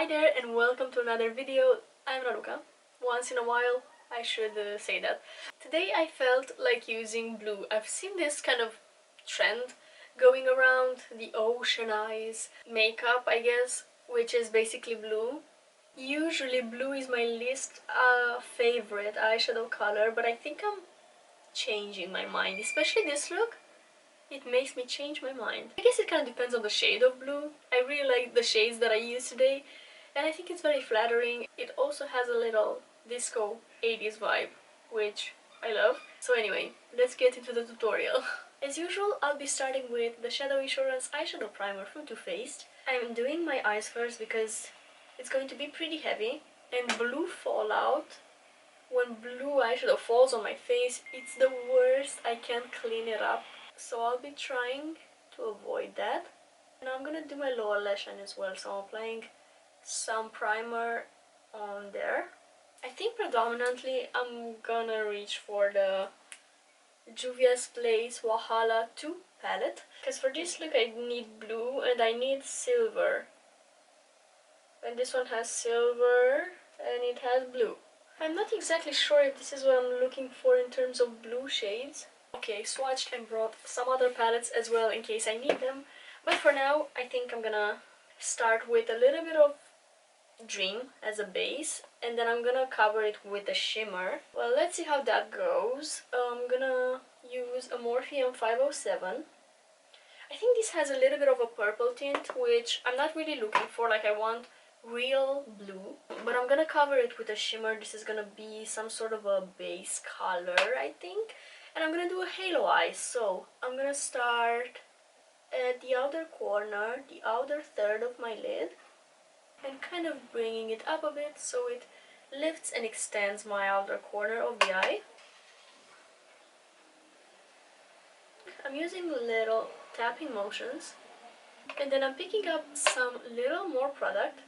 Hi there and welcome to another video. I'm Raluca. Once in a while, I should say that. Today I felt like using blue. I've seen this kind of trend going around, the ocean eyes makeup, I guess, which is basically blue. Usually blue is my least favorite eyeshadow color, but I think I'm changing my mind, especially this look. It makes me change my mind. I guess it kind of depends on the shade of blue. I really like the shades that I use today, and I think it's very flattering. It also has a little disco 80s vibe, which I love. So anyway, let's get into the tutorial. As usual, I'll be starting with the Shadow Assurance Eyeshadow Primer from Too Faced. I'm doing my eyes first because it's going to be pretty heavy, and blue fallout, when blue eyeshadow falls on my face, it's the worst. I can't clean it up. So I'll be trying to avoid that. And I'm gonna do my lower lash line as well, so I'm applying some primer on there. I think predominantly I'm gonna reach for the Juvia's Place Wahala 2 palette, because for this look I need blue and I need silver. And this one has silver and it has blue. I'm not exactly sure if this is what I'm looking for in terms of blue shades. Okay, swatched and brought some other palettes as well in case I need them. But for now, I think I'm gonna start with a little bit of Dream as a base, and then I'm gonna cover it with a shimmer. Well, let's see how that goes. I'm gonna use a Morphe 507. I think this has a little bit of a purple tint, which I'm not really looking for. Like, I want real blue, but I'm gonna cover it with a shimmer. This is gonna be some sort of a base color, I think. And I'm gonna do a halo eye, so I'm gonna start at the outer corner, the outer third of my lid, and kind of bringing it up a bit so it lifts and extends my outer corner of the eye. I'm using little tapping motions, and then I'm picking up some little more product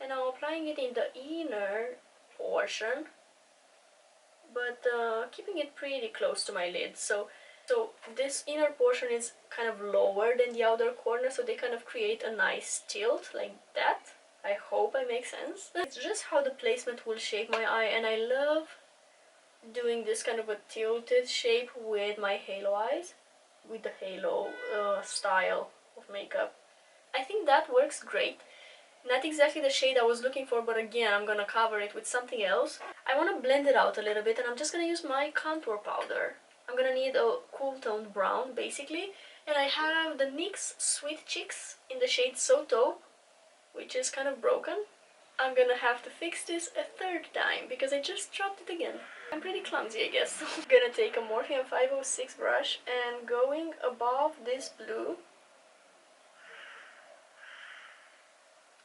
and I'm applying it in the inner portion, but keeping it pretty close to my lid. So this inner portion is kind of lower than the outer corner, so they kind of create a nice tilt like that. I hope I make sense. It's just how the placement will shape my eye, and I love doing this kind of a tilted shape with my halo eyes, with the halo style of makeup. I think that works great. Not exactly the shade I was looking for, but again, I'm gonna cover it with something else. I want to blend it out a little bit, and I'm just gonna use my contour powder. I'm gonna need a cool toned brown, basically, and I have the NYX Sweet Cheeks in the shade So Taupe, which is kind of broken. I'm gonna have to fix this a third time, because I just dropped it again. I'm pretty clumsy, I guess. I'm gonna take a Morphe 506 brush, and going above this blue,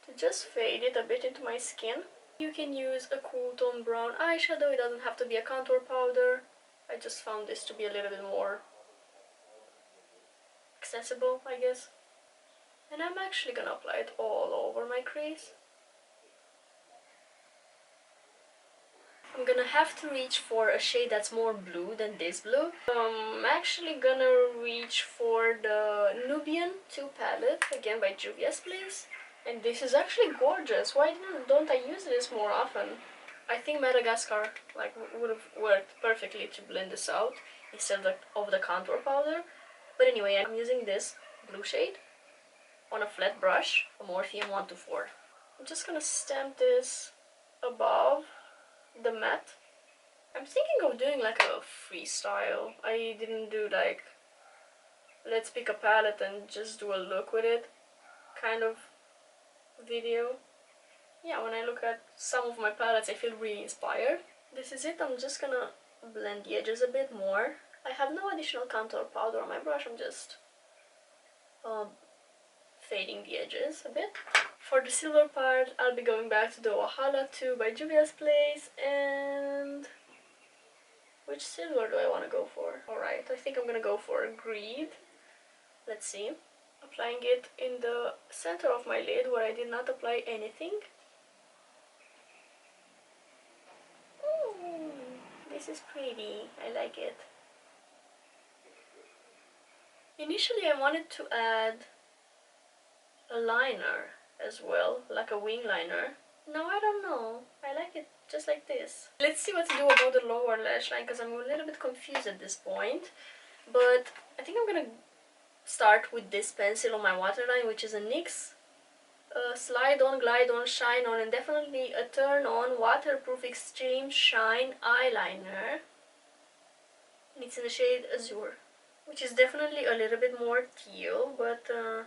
to just fade it a bit into my skin. You can use a cool tone brown eyeshadow, it doesn't have to be a contour powder. I just found this to be a little bit more accessible, I guess. And I'm actually gonna apply it all over my crease. I'm gonna have to reach for a shade that's more blue than this blue. I'm actually gonna reach for the Nubian 2 palette, again by Juvia's Place. And this is actually gorgeous. Why don't I use this more often? I think Madagascar would have worked perfectly to blend this out instead of the contour powder. But anyway, I'm using this blue shade on a flat brush, a Morphe 124. I'm just gonna stamp this above the matte. I'm thinking of doing like a freestyle. I didn't do like, let's pick a palette and just do a look with it kind of video. Yeah, when I look at some of my palettes, I feel really inspired. This is it. I'm just gonna blend the edges a bit more. I have no additional contour powder on my brush. I'm just fading the edges a bit. For the silver part, I'll be going back to the Wahala 2 by Juvia's Place. And which silver do I want to go for? Alright, I think I'm gonna go for Greed. Let's see. Applying it in the center of my lid where I did not apply anything. This is pretty. I like it. Initially I wanted to add a liner as well, like a wing liner. No, I don't know. I like it just like this. Let's see what to do about the lower lash line, because I'm a little bit confused at this point. But I think I'm gonna start with this pencil on my waterline, which is a NYX Slide On, Glide On, Shine On, and definitely a Turn On Waterproof Extreme Shine Eyeliner. And it's in the shade Azure, which is definitely a little bit more teal, but I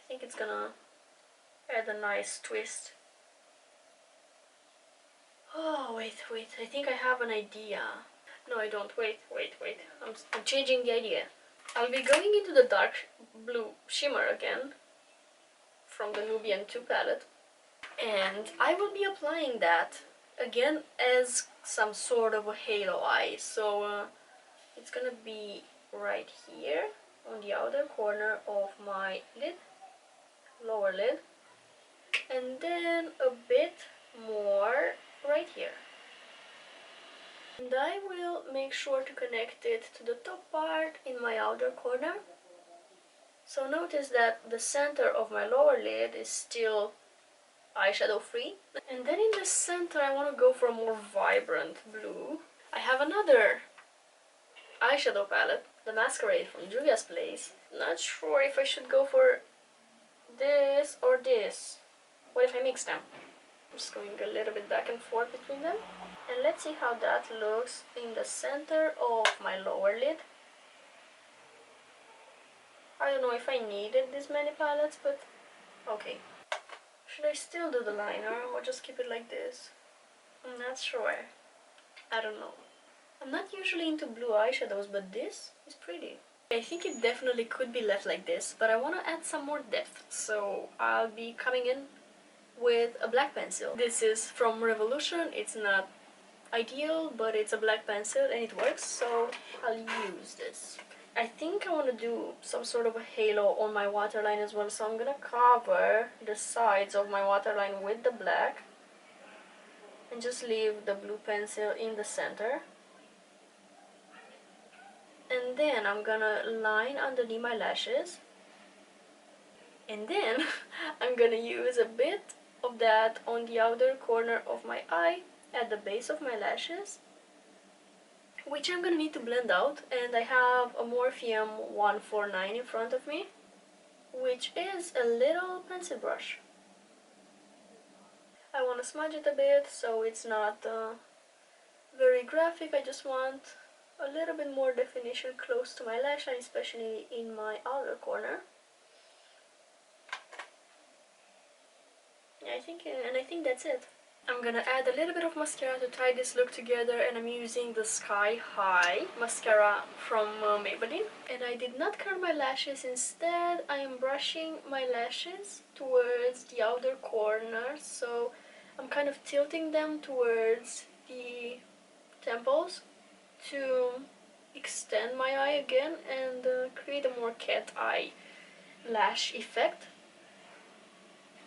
think it's gonna add a nice twist. Oh, wait, I think I have an idea. No, I don't. Wait. I'm changing the idea. I'll be going into the dark blue shimmer again from the Nubian 2 palette, and I will be applying that again as some sort of a halo eye. So it's gonna be right here on the outer corner of my lid, lower lid, and then a bit more right here. And I will make sure to connect it to the top part in my outer corner. So notice that the center of my lower lid is still eyeshadow free. And then in the center I want to go for a more vibrant blue. I have another eyeshadow palette, the Masquerade from Juvia's place. Not sure if I should go for this or this. What if I mix them? I'm just going a little bit back and forth between them. And let's see how that looks in the center of my lower lid. I don't know if I needed this many palettes, but okay. Should I still do the liner or just keep it like this? I'm not sure. I don't know. I'm not usually into blue eyeshadows, but this is pretty. I think it definitely could be left like this, but I want to add some more depth, so I'll be coming in with a black pencil. This is from Revolution. It's not ideal, but it's a black pencil and it works, so I'll use this. I think I want to do some sort of a halo on my waterline as well, so I'm gonna cover the sides of my waterline with the black and just leave the blue pencil in the center. And then I'm gonna line underneath my lashes, and then I'm gonna use a bit of that on the outer corner of my eye at the base of my lashes, which I'm gonna need to blend out. And I have a Morpheum 149 in front of me, which is a little pencil brush. I want to smudge it a bit so it's not very graphic. I just want a little bit more definition close to my lash line, especially in my outer corner. I think that's it. I'm gonna add a little bit of mascara to tie this look together, and I'm using the Sky High mascara from Maybelline. And I did not curl my lashes. Instead, I am brushing my lashes towards the outer corner, so I'm kind of tilting them towards the temples to extend my eye again and create a more cat eye lash effect.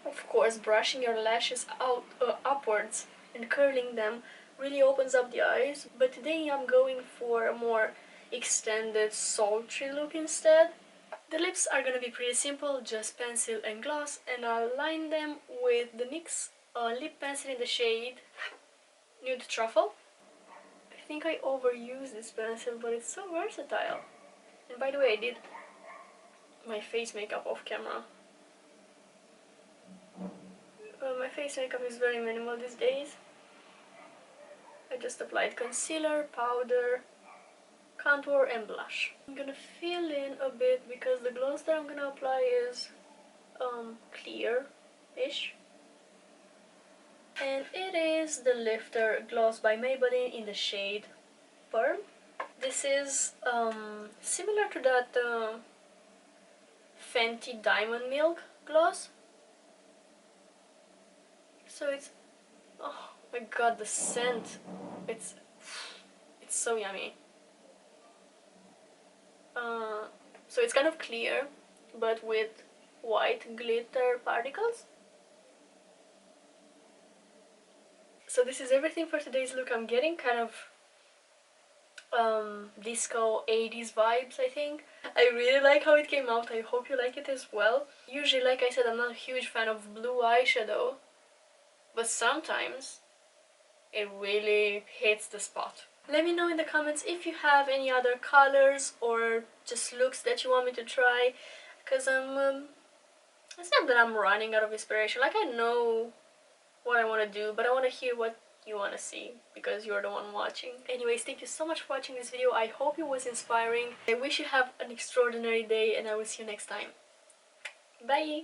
Of course, brushing your lashes out upwards and curling them really opens up the eyes, but today I'm going for a more extended, sultry look instead. The lips are gonna be pretty simple, just pencil and gloss, and I'll line them with the NYX lip pencil in the shade Nude Truffle. I think I overused this pencil, but it's so versatile. And by the way, I did my face makeup off camera. My face makeup is very minimal these days. I just applied concealer, powder, contour and blush. I'm gonna fill in a bit because the gloss that I'm gonna apply is clear-ish. And it is the Lifter Gloss by Maybelline in the shade Pearl. This is similar to that Fenty Diamond Milk gloss. So it's, oh my god, the scent, it's so yummy. So it's kind of clear, but with white glitter particles. So this is everything for today's look. I'm getting kind of disco 80s vibes, I think. I really like how it came out. I hope you like it as well. Usually, like I said, I'm not a huge fan of blue eyeshadow, but sometimes it really hits the spot. Let me know in the comments if you have any other colors or just looks that you want me to try, because it's not that I'm running out of inspiration. Like, I know what I want to do, but I want to hear what you want to see because you're the one watching. Anyways, thank you so much for watching this video. I hope it was inspiring. I wish you have an extraordinary day, and I will see you next time. Bye!